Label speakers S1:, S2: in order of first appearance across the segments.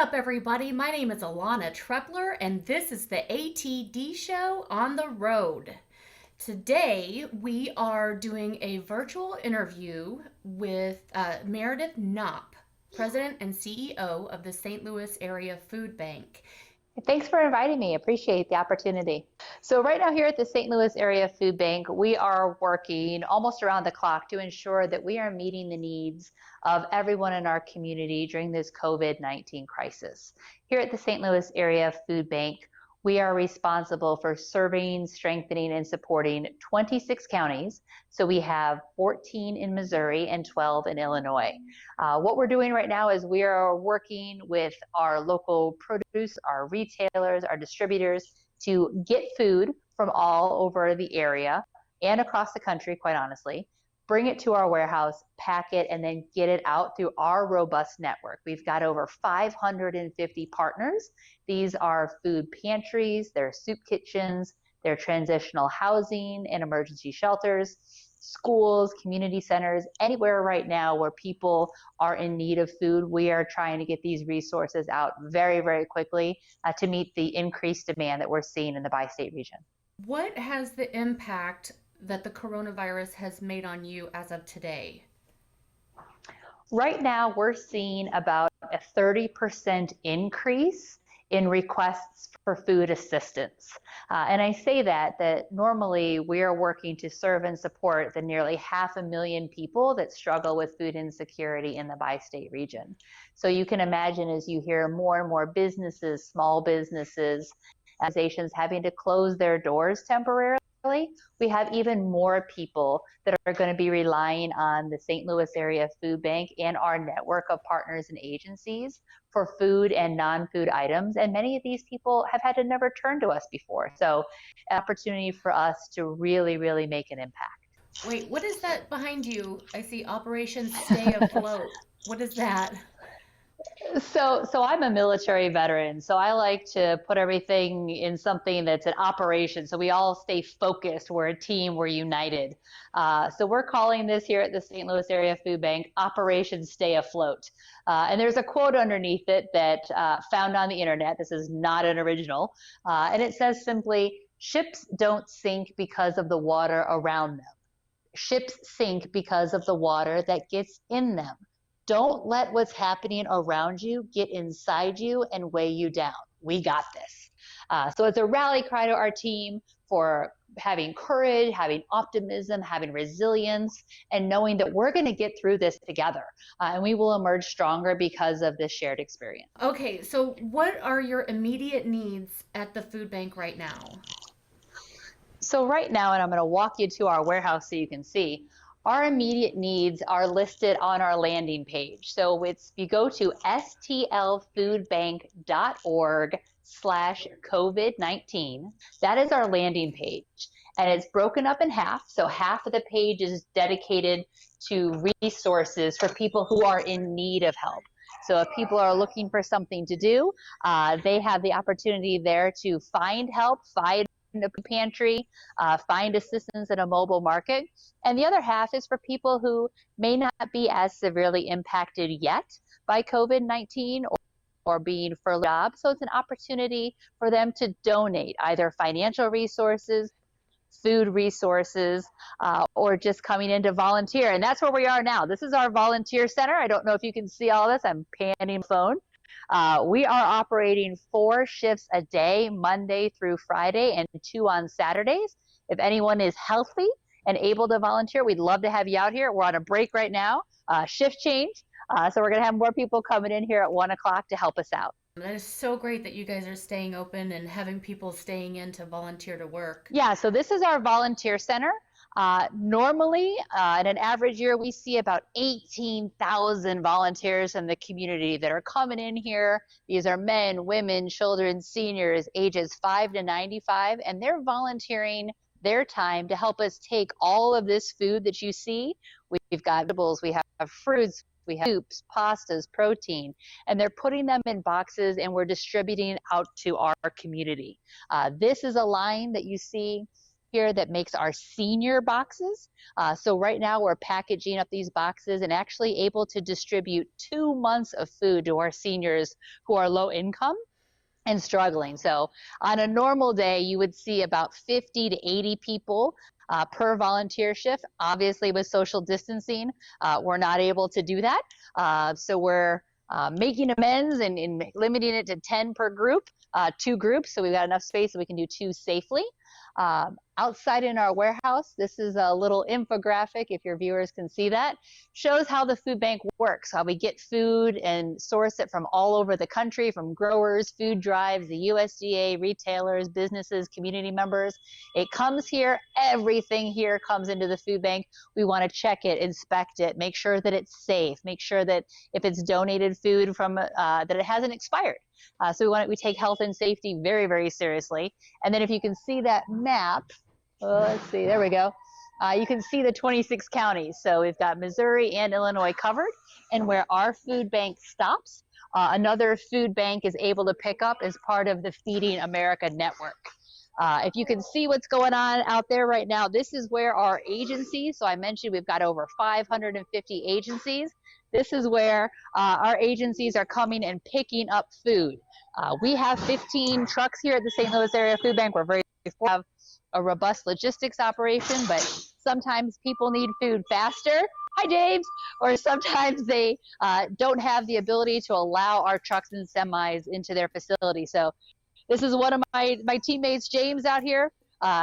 S1: up, everybody? My name is Alana Trepler, and this is the ATD show on the road. Today, we are doing a virtual interview with Meredith Knopp, President and CEO of the St. Louis Area Foodbank.
S2: Thanks for inviting me. Appreciate the opportunity. So right now here at the St. Louis Area Food Bank, we are working almost around the clock to ensure that we are meeting the needs of everyone in our community during this COVID-19 crisis. Here at the St. Louis Area Food Bank, we are responsible for serving, strengthening, and supporting 26 counties. So we have 14 in Missouri and 12 in Illinois. What we're doing right now is we are working with our local produce, our retailers, our distributors to get food from all over the area and across the country, quite honestly, bring it to our warehouse, pack it, and then get it out through our robust network. We've got over 550 partners. These are food pantries, they're soup kitchens, they're transitional housing and emergency shelters, schools, community centers, anywhere right now where people are in need of food. We are trying to get these resources out very, very quickly to meet the increased demand that we're seeing in the bi-state region.
S1: What has the impact that the coronavirus has made on you as of today?
S2: Right now, we're seeing about a 30% increase in requests for food assistance. And I say that normally we are working to serve and support the nearly 500,000 people that struggle with food insecurity in the bi-state region. So you can imagine as you hear more and more businesses, small businesses, organizations having to close their doors temporarily, we have even more people that are going to be relying on the St. Louis Area Food Bank and our network of partners and agencies for food and non-food items. And many of these people have had to never turn to us before. So an opportunity for us to really, really make an impact.
S1: Wait, what is that behind you? I see Operation Stay Afloat. What is that?
S2: So I'm a military veteran, so I like to put everything in something that's an operation, so we all stay focused. We're a team, we're united. So we're calling this here at the St. Louis Area Food Bank Operation Stay Afloat. And there's a quote underneath it that found on the internet. This is not an original. And it says simply, "Ships don't sink because of the water around them. Ships sink because of the water that gets in them. Don't let what's happening around you get inside you and weigh you down. We got this." So it's a rally cry to our team for having courage, having optimism, having resilience, and knowing that we're going to get through this together. And we will emerge stronger because of this shared experience.
S1: Okay, so what are your immediate needs at the food bank right now?
S2: So right now, and I'm going to walk you to our warehouse so you can see, our immediate needs are listed on our landing page. So you go to stlfoodbank.org/COVID-19. That is our landing page. And it's broken up in half. So half of the page is dedicated to resources for people who are in need of help. So if people are looking for something to do, they have the opportunity there to find help, find a pantry, find assistance in a mobile market. And the other half is for people who may not be as severely impacted yet by COVID-19 or being furloughed jobs. So it's an opportunity for them to donate either financial resources, food resources, or just coming in to volunteer. And that's where we are now. This is our volunteer center. I don't know if you can see all this. I'm panning the phone. We are operating 4 shifts a day, Monday through Friday, and 2 on Saturdays. If anyone is healthy and able to volunteer, we'd love to have you out here. We're on a break right now, shift change. So we're going to have more people coming in here at 1 o'clock to help us out.
S1: That is so great that you guys are staying open and having people staying in to volunteer to work.
S2: Yeah, so this is our volunteer center. Normally, in an average year, we see about 18,000 volunteers in the community that are coming in here. These are men, women, children, seniors, ages 5 to 95, and they're volunteering their time to help us take all of this food that you see. We've got vegetables, we have fruits, we have soups, pastas, protein, and they're putting them in boxes and we're distributing out to our community. This is a line that you see here that makes our senior boxes. So right now we're packaging up these boxes and actually able to distribute 2 months of food to our seniors who are low income and struggling. So on a normal day, you would see about 50 to 80 people per volunteer shift. Obviously, with social distancing, we're not able to do that. So we're making amends and limiting it to 10 per group, 2 groups. So we've got enough space so we can do 2 safely. Outside in our warehouse, this is a little infographic, if your viewers can see that, shows how the food bank works, how we get food and source it from all over the country, from growers, food drives, the USDA, retailers, businesses, community members. It comes here. Everything here comes into the food bank. We want to check it, inspect it, make sure that it's safe, make sure that if it's donated food from that it hasn't expired. So we take health and safety very, very seriously. And then if you can see that map, let's see, there we go. You can see the 26 counties. So we've got Missouri and Illinois covered. And where our food bank stops, another food bank is able to pick up as part of the Feeding America network. If you can see what's going on out there right now, this is where our agencies, so I mentioned we've got over 550 agencies. This is where our agencies are coming and picking up food. We have 15 trucks here at the St. Louis Area Food Bank. We're very fortunate to have a robust logistics operation, but sometimes people need food faster. Hi, James. Or sometimes they don't have the ability to allow our trucks and semis into their facility. So this is one of my teammates, James, out here.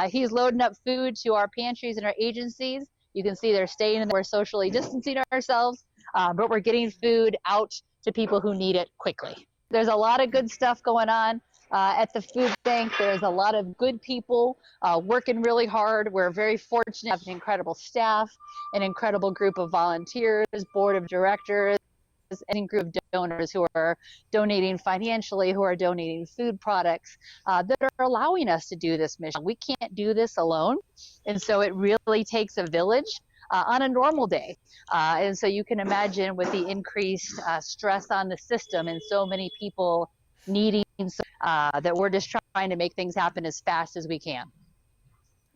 S2: He's loading up food to our pantries and our agencies. You can see they're staying in there. We're socially distancing ourselves, but we're getting food out to people who need it quickly. There's a lot of good stuff going on at the food bank. There's a lot of good people working really hard. We're very fortunate to have an incredible staff, an incredible group of volunteers, board of directors, and group of donors who are donating financially, who are donating food products that are allowing us to do this mission. We can't do this alone, and so it really takes a village on a normal day. And so you can imagine with the increased stress on the system and so many people needing that we're just trying to make things happen as fast as we can.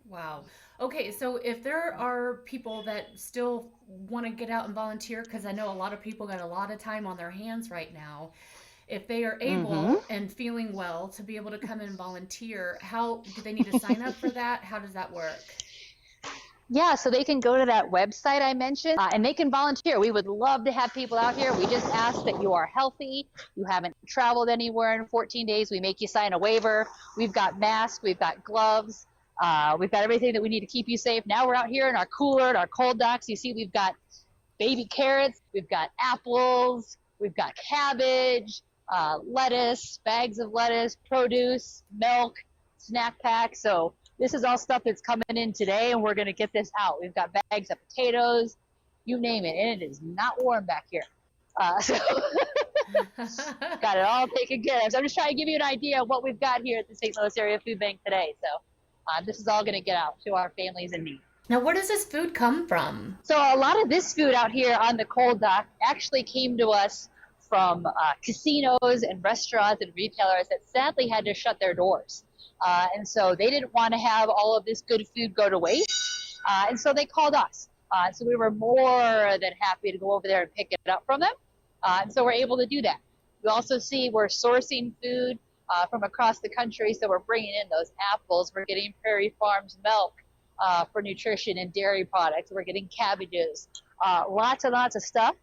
S1: Wow. Okay, so if there are people that still want to get out and volunteer, because I know a lot of people got a lot of time on their hands right now, if they are able and feeling well to be able to come and volunteer, how do they need to sign up for that? How does that work?
S2: Yeah, so they can go to that website I mentioned and they can volunteer. We would love to have people out here. We just ask that you are healthy, you haven't traveled anywhere in 14 days. We make you sign a waiver. We've got masks, we've got gloves, we've got everything that we need to keep you safe. Now we're out here in our cooler, in our cold docks. You see we've got baby carrots, we've got apples, we've got cabbage, lettuce, bags of lettuce, produce, milk, snack packs. So this is all stuff that's coming in today, and we're going to get this out. We've got bags of potatoes, you name it, and it is not warm back here. So got it all taken care of. So I'm just trying to give you an idea of what we've got here at the St. Louis Area Food Bank today. So this is all going to get out to our families in need.
S1: Now, where does this food come from?
S2: So a lot of this food out here on the cold dock actually came to us from casinos and restaurants and retailers that sadly had to shut their doors. And so they didn't want to have all of this good food go to waste. And so they called us. So we were more than happy to go over there and pick it up from them. And so we're able to do that. You also see we're sourcing food from across the country. So we're bringing in those apples. We're getting Prairie Farms milk for nutrition and dairy products. We're getting cabbages, lots and lots of stuff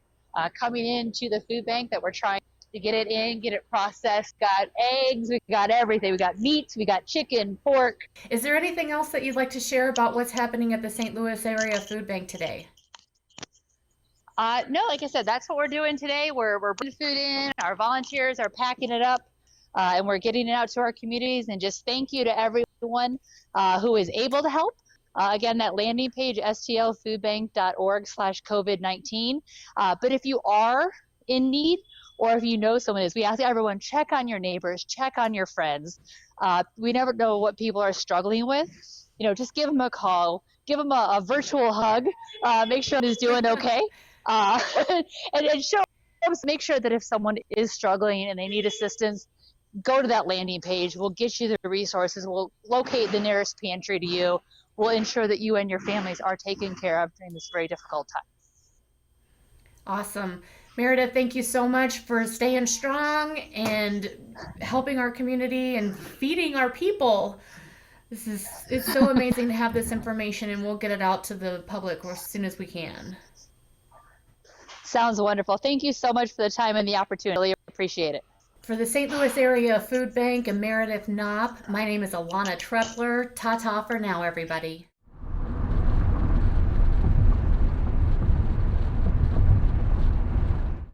S2: coming into the food bank that we're trying to get it in, get it processed. Got eggs, we got everything. We got meats, we got chicken, pork.
S1: Is there anything else that you'd like to share about what's happening at the St. Louis Area Food Bank today?
S2: No, like I said, that's what we're doing today. We're putting food in, our volunteers are packing it up, and we're getting it out to our communities. And just thank you to everyone who is able to help. Again, that landing page, stlfoodbank.org/COVID-19. But if you are in need, or if you know someone is, we ask everyone, check on your neighbors, check on your friends. We never know what people are struggling with. You know, just give them a call, give them a virtual hug, make sure is doing okay. And show them, make sure that if someone is struggling and they need assistance, go to that landing page. We'll get you the resources. We'll locate the nearest pantry to you. will ensure that you and your families are taken care of during this very difficult time.
S1: Awesome. Meredith, thank you so much for staying strong and helping our community and feeding our people. It's so amazing to have this information, and we'll get it out to the public as soon as we can.
S2: Sounds wonderful. Thank you so much for the time and the opportunity. Really appreciate it.
S1: For the St. Louis Area Food Bank and Meredith Knopp, my name is Alana Trepler. Ta-ta for now, everybody.